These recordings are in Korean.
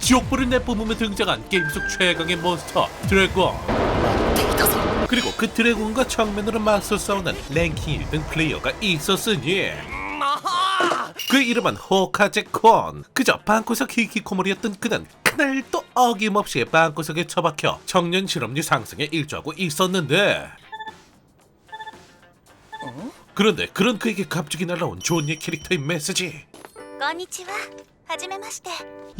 지옥불을 내뿜으며 등장한 게임 속 최강의 몬스터 드래곤. 그리고 그 드래곤과 정면으로 맞서 싸우는 랭킹 1등 플레이어가 있었으니 그 이름은 호카제콘. 그저 방구석 히키코모리였던 그는 그날도 어김없이 방구석에 처박혀 청년 실업률 상승에 일조하고 있었는데, 그런데 그런 그에게 갑자기 날라온 존예 캐릭터의 메시지. こんにちは。はじめまして。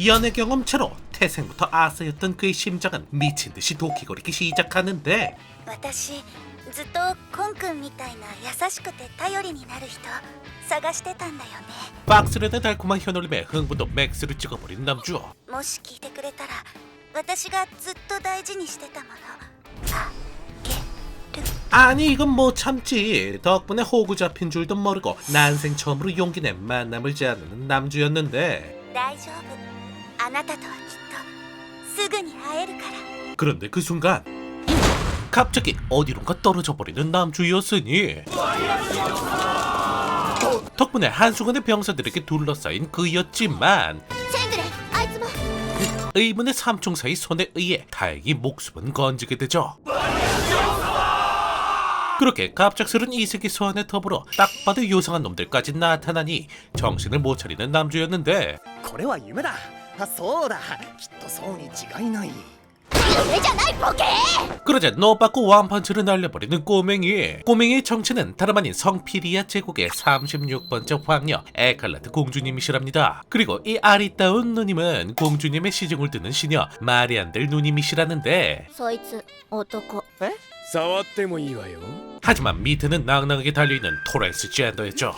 연애 경험체로 태생부터 아서였던 그의 심장은 미친듯이 도끼거리기 시작하는데, 私ずっとコンくんみたいな優しくて頼りになる人探してたんだよね。 박스레의 달콤한 현올림에 흥분도 맥스를 찍어버린 남주. もし聞いてくれたら私がずっと大事にしてたものあげる。 아니 이건 못 참지. 덕분에 호구 잡힌 줄도 모르고 난생 처음으로 용기 내 만남을 제안하는 남주였는데, 大丈夫。あなたとはきっとすぐに会えるから。 그런데 그 순간 갑자기 어디론가 떨어져 버리는 남주였으니, 덕분에 한순간에 병사들에게 둘러싸인 그였지만 セングレンあいつも。 의문의 삼총사의 손에 의해 다행히 목숨은 건지게 되죠. 그렇게 갑작스런 이세계 소환에 더불어 딱 봐도 요상한 놈들까지 나타나니 정신을 못 차리는 남주였는데, これは夢だ。あ、そうだ。きっとそうに違いない。 夢じゃないボケ。 그러자 노받고 완펀치를 날려버리는 꼬맹이. 꼬맹이의 정체는 다름 아닌 성피리아 제국의 36번째 황녀 에칼라트 공주님이시랍니다. 그리고 이 아리따운 누님은 공주님의 시중을 드는 시녀 마리안델 누님이시라는데, そいつ男。え？触ってもいいわよ。 하지만 밑에는 낭낭하게 달려있는 토렌스 젠더였죠.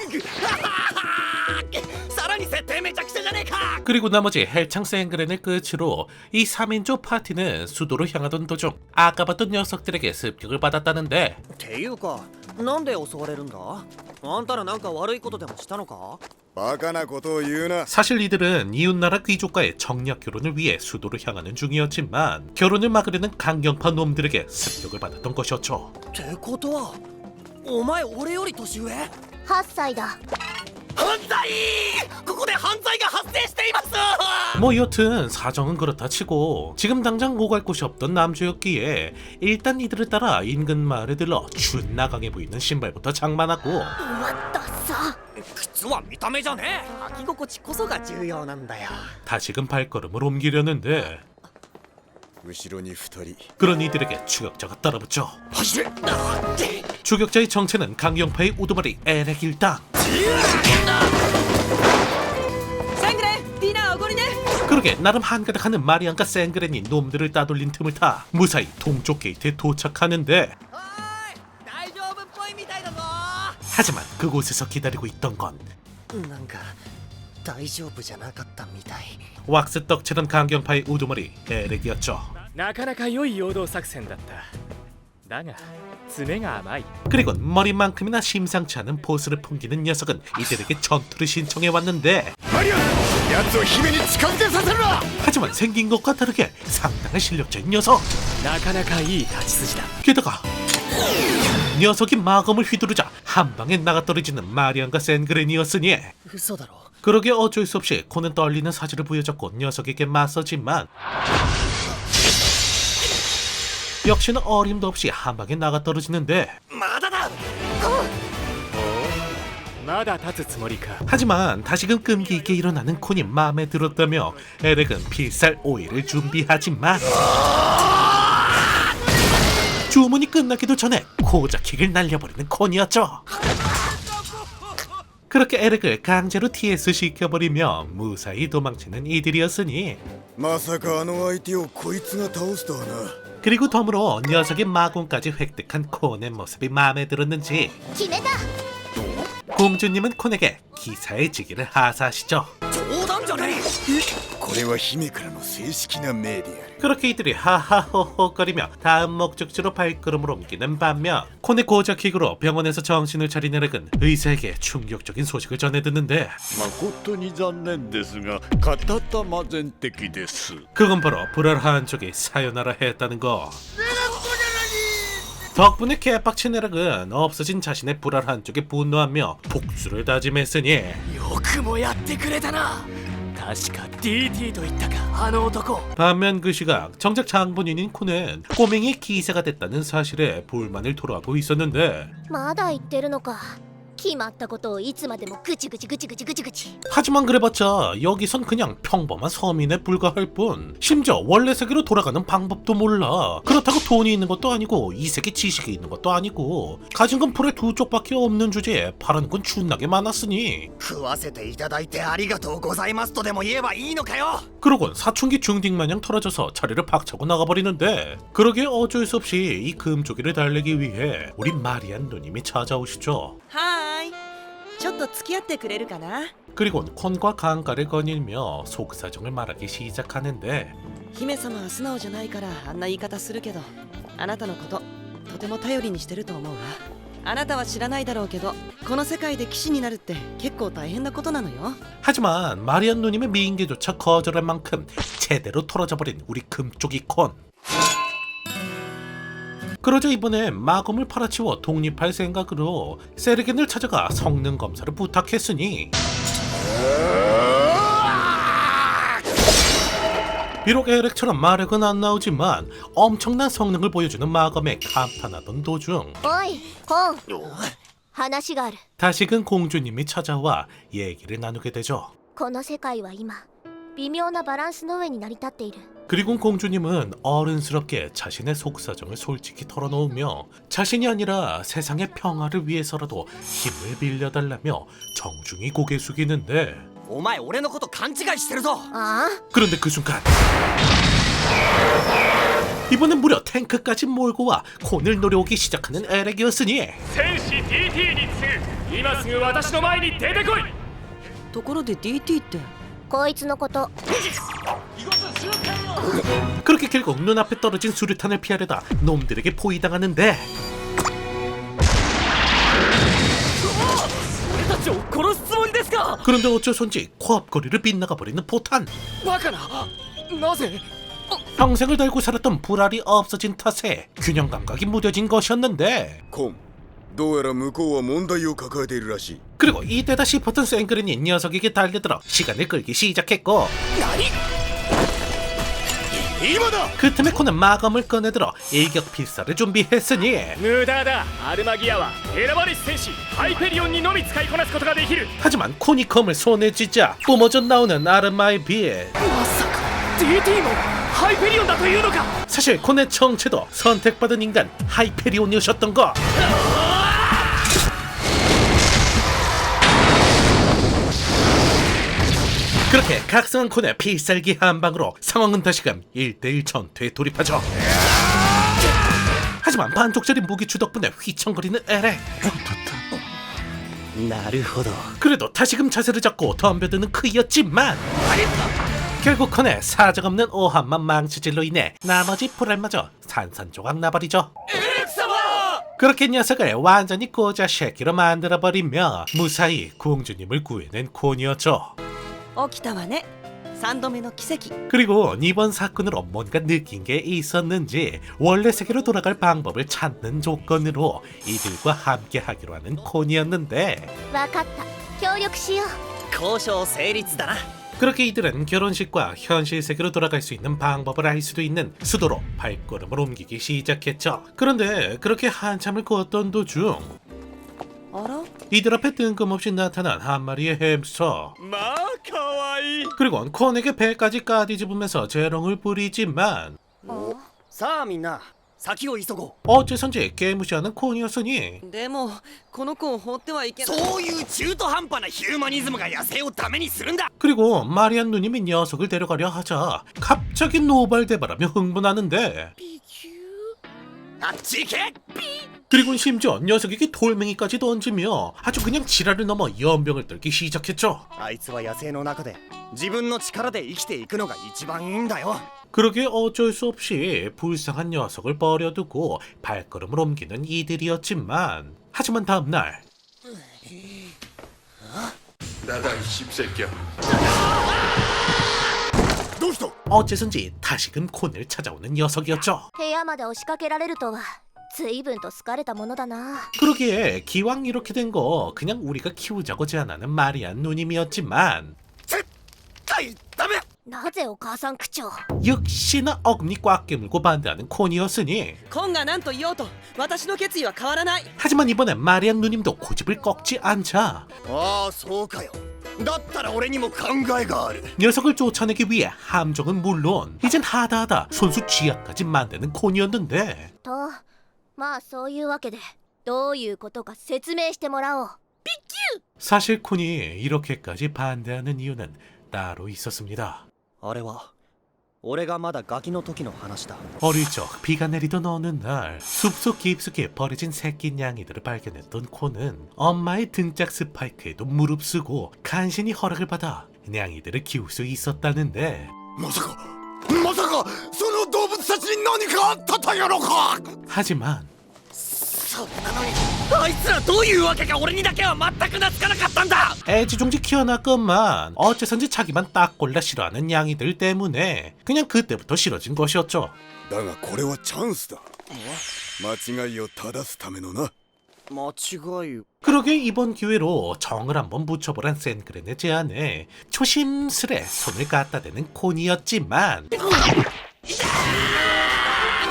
さらに設定めちゃくちゃじゃねえか。 그리고 나머지 헬창 생그렌을 끝으로 이 3인조 파티는 수도로 향하던 도중 아까 봤던 녀석들에게 습격을 받았다는데, っていうか、なんで襲われるんだ？あんたらなんか悪いことでもしたのか？バカなことを言うな。 사실 이들은 이웃나라 귀족과의 정략 결혼을 위해 수도로 향하는 중이었지만 결혼을 막으려는 강경파 놈들에게 습격을 받았던 것이었죠. ってことは、お前俺より年上？ 8歳だ。 犯罪！ここで犯罪が発生しています！ 뭐 여튼 사정은 그렇다 치고 지금 당장 오갈 곳이 없던 남주였기에 일단 이들을 따라 인근 마을에 들러 존나 강해 보이는 신발부터 장만하고 うわダサ。 靴は見た目じゃねえ。履き心地こそが重要なんだよ。 다시금 발걸음을 옮기려는데, 後ろに2人。 그런 이들에게 추격자가 따라붙죠. 走れ！ 추격자의 정체는 강경파의 우두머리 에렉 일당. セングレン、ディナーおごりね。 그러게 나름 한가득하는 마리안과 생그렌이 놈들을 따돌린 틈을 타 무사히 동쪽 게이트에 도착하는데, おーい、大丈夫っぽいみたいだぞ。 하지만 그곳에서 기다리고 있던 건 なんか大丈夫じゃなかったみたい。 왁스 떡칠한 강경파의 우두머리 에렉이었죠. なかなか良い陽動作戦だった。だが爪が甘い。 그리고 머리만큼이나 심상치 않은 포스를 풍기는 녀석은 이들에게 전투를 신청해 왔는데, マリアン、奴を姫に近づけさせるな。 하지만 생긴 것과 다르게 상당한 실력자인 녀석. なかなかいい太刀筋だ。 게다가 녀석이 마검을 휘두르자 한 방에 나가떨어지는 마리안과 센그렌이었으니, 嘘だろ。 그러게 어쩔 수 없이 코는 떨리는 사지를 부여잡고 녀석에게 맞서지만 역시나 어림도 없이 한 방에 나가떨어지는데, まだだ。まだ立つつもりか。 하지만 다시금 끈기 있게 일어나는 콘이 마음에 들었다며 에렉은 필살 오일을 준비하지만 주문이 끝나기도 전에 고자킥을 날려버리는 콘이었죠. 그렇게 에렉을 강제로 TS 시켜버리며 무사히 도망치는 이들이었으니, まさかあの相手をこいつが倒すとはな。 그리고 덤으로 녀석의 마공까지 획득한 콘의 모습이 마음에 들었는지 決めた。 공주님은 콘에게 기사해지기를 하사하시죠. 冗談じゃねえ。これは姫からの正式な命である。 그렇게 이들이 하하호호거리며 다음 목적지로 발걸음을 옮기는 반면 콘의 고자킥으로 병원에서 정신을 차린 에렉은 의사에게 충격적인 소식을 전해 듣는데, 誠に残念ですが片玉全摘です。 그건 바로 불알 한쪽이 사요나라 했다는 거. 덕분에 개빡친 에렉은 없어진 자신의 불알 한쪽에 분노하며 복수를 다짐했으니 よくもやってくれたな。確か DT と言ったかあの男 반면 그 시각 정작 장본인인 콘은 꼬맹이 기세가 됐다는 사실에 불만을 토로하고 있었는데 まだ言ってるのか。決まったことをいつまでもぐちぐちぐちぐちぐちぐち。 하지만 그래봤자 여기선 그냥 평범한 서민에 불과할 뿐 심지어 원래 세계로 돌아가는 방법도 몰라. 그렇다고 돈이 있는 것도 아니고 이 세계 지식이 있는 것도 아니고 가진 건 풀의 두 쪽밖에 없는 주제에 바라는 건 준나게 많았으니 食わせていただいてありがとうございますとでも言えばいいのかよ。 그러곤 사춘기 중딩마냥 털어져서 자리를 박차고 나가버리는데 그러게 어쩔 수 없이 이 금조기를 달래기 위해 우리 마리안 누님이 찾아오시죠. はーい。ちょっと付き合ってくれるかな。 그리곤 콘과 강가를 거닐며 속사정을 말하기 시작하는데 姫様は素直じゃないからあんな言い方するけど、あなたのこととても頼りにしてると思うわ。あなたは知らないだろうけど、この世界で騎士になるって結構大変なことなのよ。 하지만 마리안 누님의 미인계조차 거절할 만큼 제대로 털어져버린 우리 금쪽이 콘. 그러자 이번에 마검을 팔아치워 독립할 생각으로 세르겐을 찾아가 성능 검사를 부탁했으니 비록 에렉처럼 마력은 안 나오지만 엄청난 성능을 보여주는 마검에 감탄하던 도중 おいコン、話がある。 다시금 공주님이 찾아와 얘기를 나누게 되죠. この世界は今微妙なバランスの上に成り立っている。 그리고 공주님은 어른스럽게 자신의 속사정을 솔직히 털어놓으며 자신이 아니라 세상의 평화를 위해서라도 힘을 빌려달라며 정중히 고개 숙이는데 お前俺のこと勘違いしてるぞ。ああ、 그런데 그 순간 이번엔 무려 탱크까지 몰고 와 콘을 노려오기 시작하는 에렉이었으니 戦士 DT に次ぐ今すぐ私の前に出てこい。ところで DT って。こいつのこと。 그렇게 결국 눈앞에 떨어진 수류탄을 피하려다 놈들에게 포위당하는데 俺たちを殺すつもりですか。 그런데 어째선지 코앞거리를 빗나가버리는 포탄. バカな。なぜ 평생을 달고 살았던 불알이 없어진 탓에 균형 감각이 무뎌진 것이었는데 コン、どうやら向こうは問題を抱えているらしい。 그리고 이때다 싶었던 생그린이 녀석에게 달려들어 시간을 끌기 시작했고 今だ。 그 틈에 콘은 마검을 꺼내들어 일격 필사를 준비했으니 無駄だ。アルマギアは選ばれし戦士ハイペリオンにのみ使いこなすことができる。 하지만 콘이 검을 손에 쥐자 뿜어져 나오는 아르마의 비에 まさか DT もハイペリオンだというのか。 사실 콘의 정체도 선택받은 인간 하이페리온이었던 거. 그렇게 각성한 콘의 필살기 한 방으로 상황은 다시금 1대1 전투에 돌입하죠. 하지만 반쪽짜리 무기추 덕분에 휘청거리는 에렉. なるほど。 그래도 다시금 자세를 잡고 덤벼드는 크이였지만 결국 콘의 사정없는 오한만 망치질로 인해 나머지 불알마저 산산조각 나버리죠. 그렇게 녀석을 완전히 꼬자 새끼로 만들어버리며 무사히 공주님을 구해낸 콘이었죠. 起きたわね。3度目の奇跡。 그리고 이번 사건으로 뭔가 느낀 게 있었는지 원래 세계로 돌아갈 방법을 찾는 조건으로 이들과 함께 하기로 하는 콘이었는데 わかった。協力しよう。交渉成立だな。 그렇게 이들은 결혼식과 현실 세계로 돌아갈 수 있는 방법을 알 수도 있는 수도로 발걸음을 옮기기 시작했죠. 그런데 그렇게 한참을 걷던 도중 あら。 이들 앞에 뜬금없이 나타난 한 마리의 햄스터. まあかわいい。 그리고 콘에게 배까지 까디집으면서 재롱을 부리지만 さあみんな、先を急ご 어째선지 깨무시하는 콘이었으니 でもこの子を放ってはいけう。ない。そういう中途半端なヒューマニズムが野生をダメにするんだ。 그리고 마리안 누님이 녀석을 데려가려 하자 갑자기 노발대발하며 흥분하는데 あっち行け。 그리고 심지어 녀석에게 돌멩이까지 던지며 아주 그냥 지랄을 넘어 연병을 떨기 시작했죠. あいつは野生の中で自分の力で生きていくのが一番いいんだよ。 그러게 어쩔 수 없이 불쌍한 녀석을 버려두고 발걸음을 옮기는 이들이었지만 하지만 다음날 だだい십새끼야。どうした？ 어째선지 다시금 콘을 찾아오는 녀석이었죠. 部屋まで押しかけられるとは随分と好かれたものだな。 그러기에 기왕 이렇게 된 거 그냥 우리가 키우자고 제안하는 마리안 누님이었지만 絶対なぜお母さん口調 역시나 어금니 꽉 깨물고 반대하는 콘이었으니 コンが何と言おうと私の決意は変わらない。 하지만 이번엔 마리안 누님도 고집을 꺾지 않자 ああそうかよだったら俺にも考えがある 녀석을 쫓아내기 위해 함정은 물론 이젠 하다하다 손수 쥐약까지 만드는 콘이었는데 とまあそういうわけでどういうことか説明してもらおう 사실 콘이 이렇게까지 반대하는 이유는 따로 있었습니다. あれは俺がまだガキの時の話だ。 어릴 적 비가 내리던 어느 날 숲속 깊숙이 버려진 새끼 냥이들을 발견했던 콘은 엄마의 등짝 스파이크에도 무릅쓰고 간신히 허락을 받아 냥이들을 키울 수 있었다는데 まさかその動物たちに何かあったとやろか 하지만 それなのにあいつらどういうわけか俺にだけは全く懐かなかったんだ。 애지중지 키워놨건만 어째선지 자기만 딱 골라 싫어하는 냥이들 때문에 그냥 그때부터 싫어진 것이었죠. だがこれはチャンスだ間違いを正すためのな間違い 그러게 이번 기회로 정을 한번 붙여보란 샌그렌의 제안에 조심스레 손을 갖다 대는 콘이었지만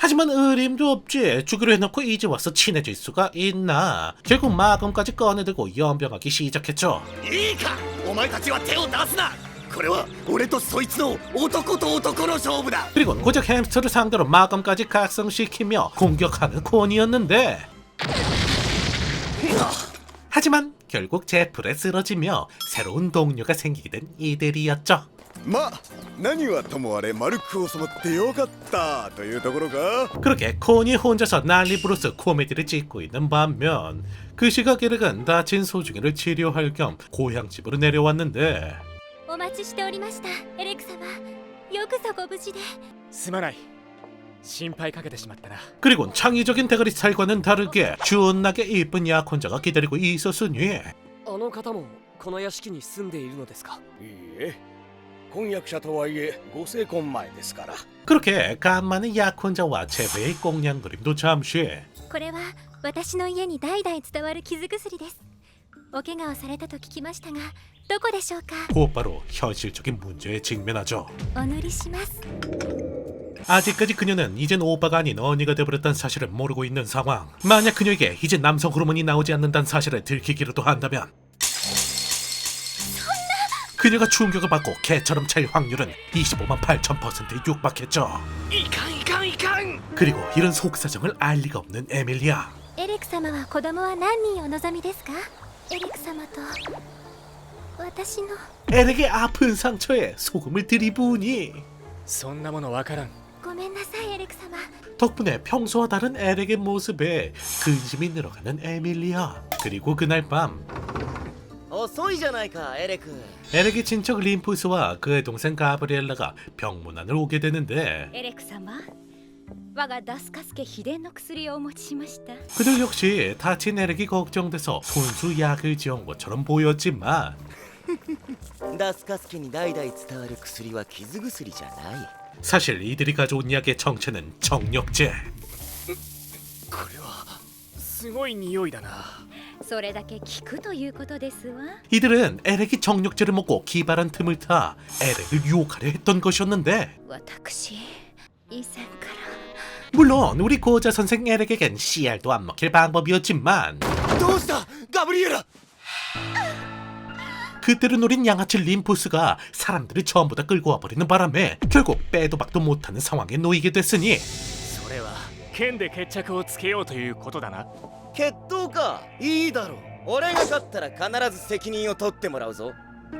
하지만 의림도 없지. 주기로 해놓고 이제 와서 친해질 수가 있나. 결국 마검까지 꺼내들고 연병하기 시작했죠. いいかお前たちは手を出すなこれは俺とそいつの男と男の勝負だ 그리고 고작 햄스터를 상대로 마검까지 각성시키며 공격하는 콘이었는데 하지만 결국 제풀에 쓰러지며 새로운 동료가 생기게 된 이들이었죠. まあ何はともあれ丸く収まってよかったというところか 그렇게 콘이 혼자서 난리부르스 코미디를 찍고 있는 반면 그 시각 에렉은 다친 소중이를 치료할 겸 고향집으로 내려왔는데 お待ちしておりましたエレク様よくぞご無事で。すまない心配かけてしまったな 그리고 창의적인 대가리 스타일과는 다르게 준하게 이쁜 약혼자가 기다리고 있었으니 あの方もこの屋敷に住んでいるのですか。いいえ婚約者とはいえご成婚前ですから 그렇게 간만에 약혼자와 제배의 꽁냥그림도 잠시 これは私の家に代々伝わる傷薬です。お怪我をされたと聞きましたがどこでしょうか。 곧바로 현실적인 문제에 직면하죠. お塗りします。 아직까지 그녀는 이젠 오빠가 아닌 언니가 돼버렸다는 사실을 모르고 있는 상황. 만약 그녀에게 이제 남성 호르몬이 나오지 않는다는 사실을 들키기라도 한다면 그녀가 충격을 받고 개처럼 찰 확률은 25만 8,000%에 육박했죠. いかんいかんいかん。 그리고 이런 속사정을 알 리가 없는 에밀리아. エレク様は子供は何人お望みですか。エレク様と私の 에렉의 아픈 상처에 소금을 들이부으니 そんなものわからんごめんなさいエレク様。 덕분에 평소와 다른 에렉의 모습에 근심이 늘어가는 에밀리아. 그리고 그날 밤 遅いじゃないかエレク。 에렉의 친척 림푸스와 그의 동생 가브리엘라가 병문안을 오게 되는데 エレク様我がダスカス家秘伝の薬をお持ちしました。 그들 역시 다친 에렉이 걱정돼서 손수 약을 지은 것처럼 보였지만 ダスカス家に代々伝わる薬は傷薬じゃない。 사실 이들이 가져온 약의 정체는 정력제. これはすごい匂いだなそれだけ効くということですわ。 이들은 에렉이 정력제를 먹고 기발한 틈을 타 에렉을 유혹하려 했던 것이었는데 私以前から 물론 우리 고자 선생 에렉에겐 CR도 안 먹힐 방법이었지만 どうしたガブリエラ 그때를 노린 양아치 림푸스가 사람들을 전부 다 끌고 와버리는 바람에 결국 빼도 박도 못하는 상황에 놓이게 됐으니 それは剣で決着をつけようということだな決闘か。いいだろう。俺が勝ったら必ず責任を取ってもらうぞ。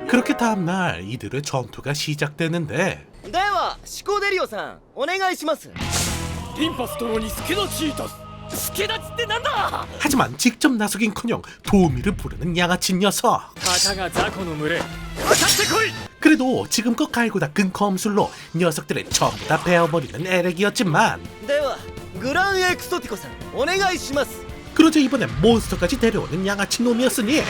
그렇게 다음날 이들의 전투가 시작되는데 ではシコデリオさんお願いします。リンパス殿に助立ちいたす助立ちってなんだ 하지만 직접 나서긴커녕 도우미를 부르는 양아치 녀석. たかが雑魚の群れかかってこい 그래도 지금껏 갈고 닦은 검술로 녀석들을 전부 다 베어버리는 에렉이었지만 ではグランエクソティコさんお願いします。 그러자 이번엔 몬스터까지 데려오는 양아치 놈이었으니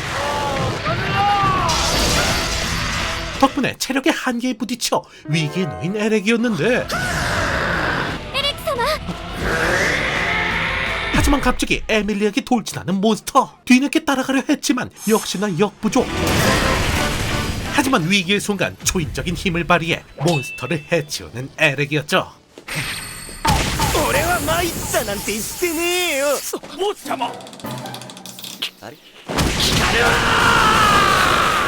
덕분에 체력의 한계에 부딪혀 위기에 놓인 에렉이었는데 하지만 갑자기 에밀리에게 돌진하는 몬스터. 뒤늦게 따라가려 했지만 역시나 역부족. 하지만 위기의 순간 초인적인 힘을 발휘해 몬스터를 해치우는 에렉이었죠. 俺は参ったなんて言ってねえよもっちゃま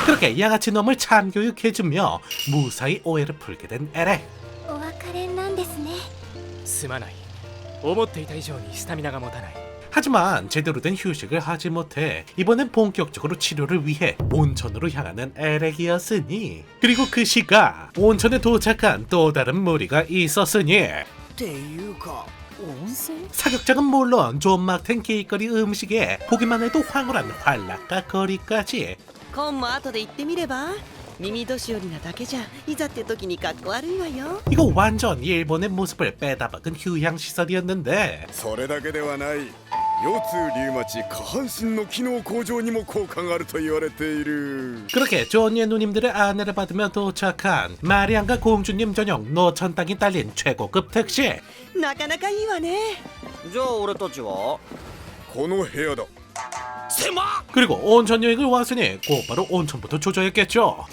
그렇게 양아치 놈을 참교육해주며 무사히 오해를 풀게 된 에렉. お別れなんですね。すまない。思っていた以上にスタミナが持たない。 하지만 제대로 된 휴식을 하지 못해 이번엔 본격적으로 치료를 위해 온천으로 향하는 에렉이었으니, 그리고 그 시각 온천에 도착한 또 다른 무리가 있었으니 っていうか温泉 사격장은 물론 존맛탱 길거리 음식에 보기만 해도 황홀한 활락과 거리까지. コンも後で行ってみれば。耳年寄りなだけじゃいざって時にかっこ悪いわよ。 이거 완전 일본의 모습을 빼다박은 휴양시설이었는데 それだけではない。腰痛リウマチ下半身の機能向上にも効果があると言われている。 그렇게 존예 누님들의 안내를 받으며 도착한 마리안과 공주님 전용 노천 땅이 딸린 최고급 택시. なかなかいいわね。じゃあ俺たちはこの部屋だ。 그리고 온천 여행을 왔으니 곧바로 온천부터 조져야겠죠.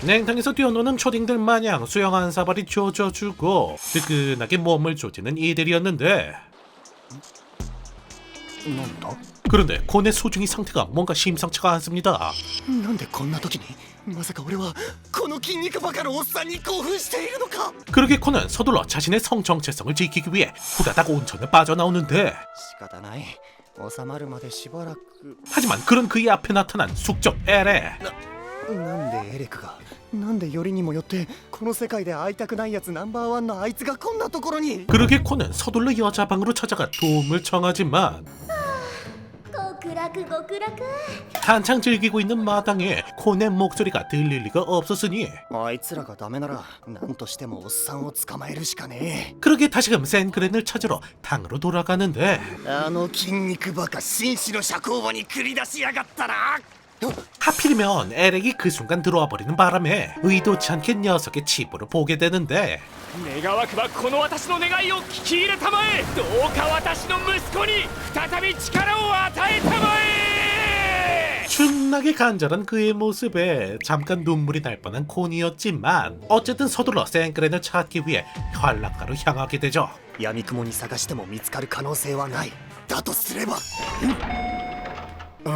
냉탕에서 뛰어노는 초딩들 마냥 수영 한 사발이 조져주고 뜨끈하게 몸을 조지는 이들이었는데, なんだ 그런데 콘의 소중이 상태가 뭔가 심상치가 않습니다. なんでこんな時にまさか俺はこの筋肉ばかのおっさんに興奮しているのか 그러게 콘은 서둘러 자신의 성 정체성을 지키기 위해 후다닥 온천에 빠져나오는데, 仕方ない収まるまでしばらく 하지만 그런 그의 앞에 나타난 숙적 에레. なんでエレクがなんでよりにもよってこの世界で会いたくないやつナンバーワンのあいつがこんなところに 그러게 콘은 서둘러 여자 방으로 찾아가 도움을 청하지만 極楽極楽。 한창 즐기고 있는 마당에 콘의 목소리가 들릴 리가 없었으니, あいつらがダメなら何としてもおっさんを捕まえるしかね 그러게 다시금 센그렌을 찾으러 당으로 돌아가는데, えあの筋肉バカ紳士の社交場に繰り出しやがったな 하필이면 에렉이 그 순간 들어와 버리는 바람에 의도치 않게 녀석의 치부를 보게 되는데, 願わくばこの私の願いを聞き入れたまえ。どうか私の息子に再び力を与えたまえ。 준나게 간절한 그의 모습에 잠깐 눈물이 날 뻔한 콘이었지만 어쨌든 서둘러 센그렌을 찾기 위해 활락가로 향하게 되죠. 闇雲に探しても見つかる可能性はないだとすればああ、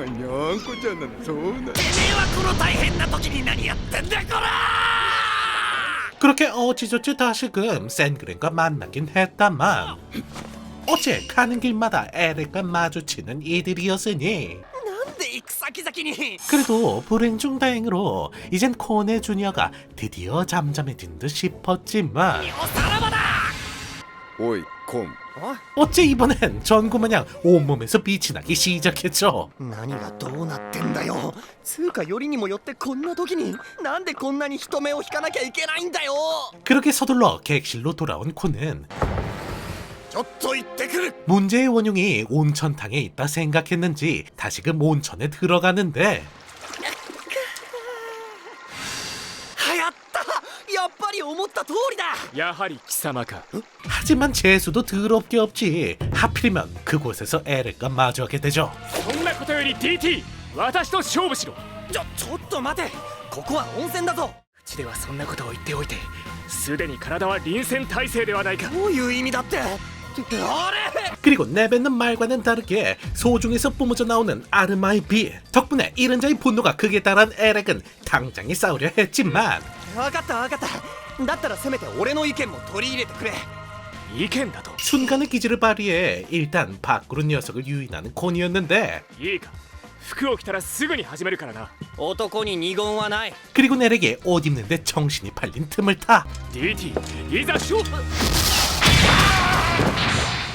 にゃんこちゃんなんだ。そうだ。てめえはこの大変な時に何やってんだこら 그렇게 어찌저찌 다시금 센그렌과 만나긴 했다만 어째 가는 길마다 에렉과 마주치는 이들이었으니, なんで行く先々に 그래도 불행 중 다행으로 이젠 콘의 주니어가 드디어 잠잠해진 듯 싶었지만 おさらばだおい、コン。 어째 이번엔 전구마냥 온몸에서 빛이 나기 시작했죠. 何がどうなってんだよつうかよりにもよってこんな時になんでこんなに人目を引かなきゃいけないんだよ 그렇게 서둘러 객실로 돌아온 콘은 ちょっと行ってくる 문제의 원흉이 온천탕에 있다 생각했는지 다시금 온천에 들어가는데, やったやっぱり思った通りだやはり貴様か。 하지만 재수도 더럽게 없지. 하필이면 그곳에서 에렉과 마주하게 되죠. そんなことより DT、 私と勝負しろ。ちょっと待てここは温泉だぞうちではそんなことを言っておいて、すでに体は臨戦態勢ではないか。どういう意味だってあれ 그리고 내뱉는 말과는 다르게 소중에서 뿜어져 나오는 아르마의 빛 덕분에 잃은 자의 분노가 극에 달한 에렉은 당장에 싸우려 했지만 分かった分かっただったらせめて俺の意見も取り入れてくれ意見だと。 순간의 기지를 발휘해 일단 밖으로 녀석을 유인하는 콘이었는데, いいか、服を着たらすぐに始めるからな。男に二言はない 그리고 에렉이 옷 입는데 정신이 팔린 틈을 타 DT、 いざ勝負。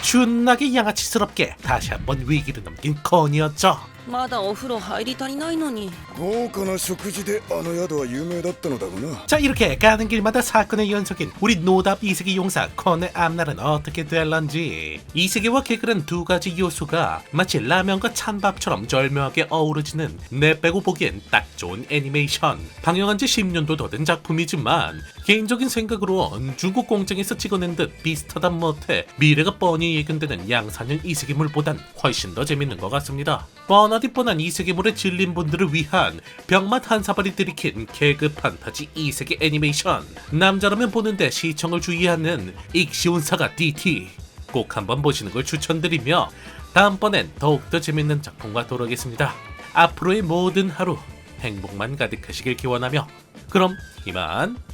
준나게 양아치스럽게 다시 한번 위기를 넘긴 콘이었죠. まだお風呂入り足りないのに。豪華な食事であの宿は有名だったのだがな。 자, 이렇게 가는 길마다 사건의 연속인 우리 노답 이세계 용사 콘의 앞날은 어떻게 될런지. 이세계와 개그는 두 가지 요소가 마치 라면과 찬밥처럼 절묘하게 어우러지는 내 빼고 보기엔 딱 좋은 애니메이션. 방영한 지 10년도 더 된 작품이지만 개인적인 생각으로 중국 공장에서 찍어낸 듯 비슷하다 못해 미래가 뻔히 예견되는 양산형 이세계물보단 훨씬 더 재밌는 것 같습니다. 뻔한 뻔하디 뻔한 이세계물에 질린 분들을 위한 병맛 한 사발이 들이킨 개그 판타지 이세계 애니메이션. 남자라면 보는데 시청을 주의하는 익시온 사가 DT 꼭 한번 보시는 걸 추천드리며 다음번엔 더욱더 재밌는 작품과 돌아오겠습니다. 앞으로의 모든 하루 행복만 가득하시길 기원하며 그럼 이만.